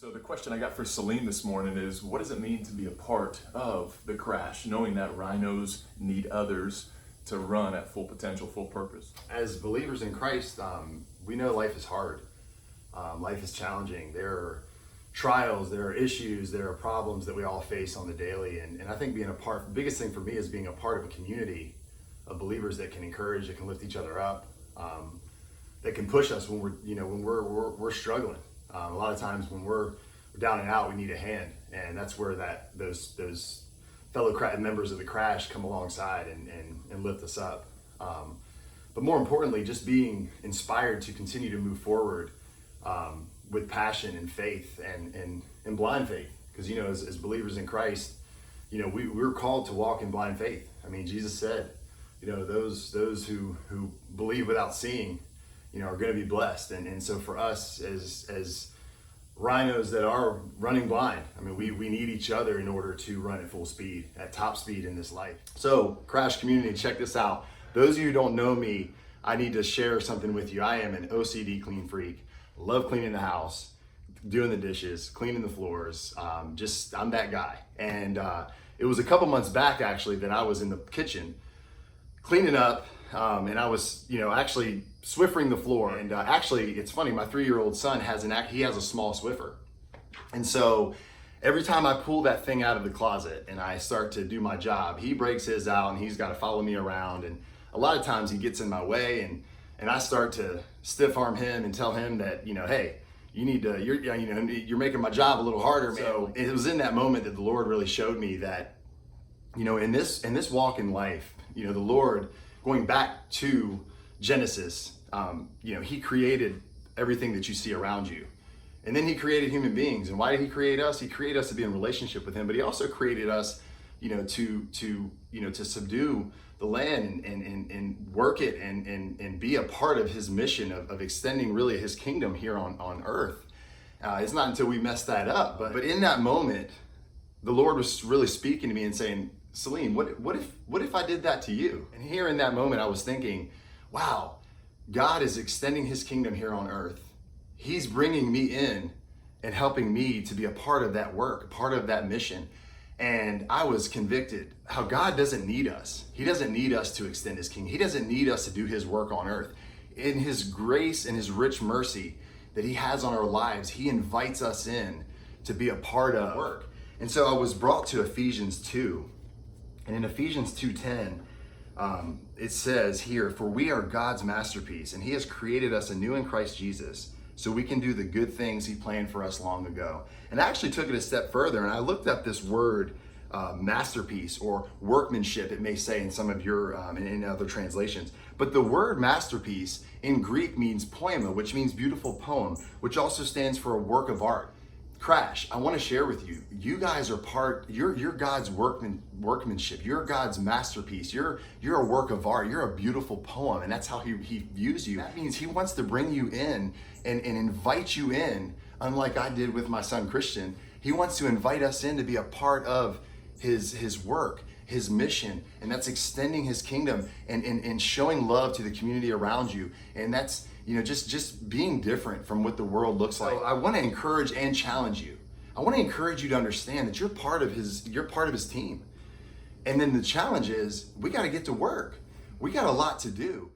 So the question I got for Celine this morning is, what does it mean to be a part of the Crash, knowing that rhinos need others to run at full potential, full purpose? As believers in Christ, we know life is hard. Life is challenging. There are trials, there are issues, there are problems that we all face on the daily. And I think being a part, the biggest thing for me is being a part of a community of believers that can encourage, that can lift each other up, that can push us when we're struggling. A lot of times when we're down and out, we need a hand, and that's where those fellow members of the Crash come alongside and lift us up. But more importantly, just being inspired to continue to move forward with passion and faith and blind faith, because as believers in Christ, we're called to walk in blind faith. I mean, Jesus said, those who believe without seeing, are going to be blessed. And so for us as rhinos that are running blind, I mean, we need each other in order to run at full speed, at top speed in this life. So Crash community, check this out. Those of you who don't know me, I need to share something with you. I am an OCD clean freak. Love cleaning the house, doing the dishes, cleaning the floors. I'm that guy. And it was a couple months back actually that I was in the kitchen cleaning up, and I was, actually Swiffering the floor. And actually, it's funny, my 3-year-old son has a small Swiffer. And so every time I pull that thing out of the closet and I start to do my job, he breaks his out and he's got to follow me around. And a lot of times he gets in my way, and I start to stiff arm him and tell him that, hey, you need to, you're making my job a little harder. So it was in that moment that the Lord really showed me that, in this walk in life, the Lord, going back to Genesis, he created everything that you see around you. And then he created human beings. And why did he create us? He created us to be in relationship with him, but he also created us, to subdue the land and work it and be a part of his mission of extending really his kingdom here on earth. It's not until we mess that up, but in that moment, the Lord was really speaking to me and saying, Celine, what if I did that to you? And here in that moment, I was thinking, wow, God is extending his kingdom here on earth. He's bringing me in and helping me to be a part of that work, a part of that mission. And I was convicted how God doesn't need us. He doesn't need us to extend his kingdom. He doesn't need us to do his work on earth. In his grace and his rich mercy that he has on our lives, he invites us in to be a part of work. And so I was brought to Ephesians 2. And in Ephesians 2:10, it says here, for we are God's masterpiece, and he has created us anew in Christ Jesus, so we can do the good things he planned for us long ago. And I actually took it a step further, and I looked up this word, masterpiece, or workmanship, it may say in some of your, in other translations. But the word masterpiece in Greek means poema, which means beautiful poem, which also stands for a work of art. Crash, I want to share with you, you guys are you're God's workmanship, you're God's masterpiece, you're a work of art, you're a beautiful poem, and that's how he views you. That means he wants to bring you in and invite you in, unlike I did with my son Christian. He wants to invite us in to be a part of his work, his mission, and that's extending his kingdom and showing love to the community around you. And that's just being different from what the world looks like. So I want to encourage and challenge you. I want to encourage you to understand that you're part of his team. And then the challenge is we got to get to work. We got a lot to do.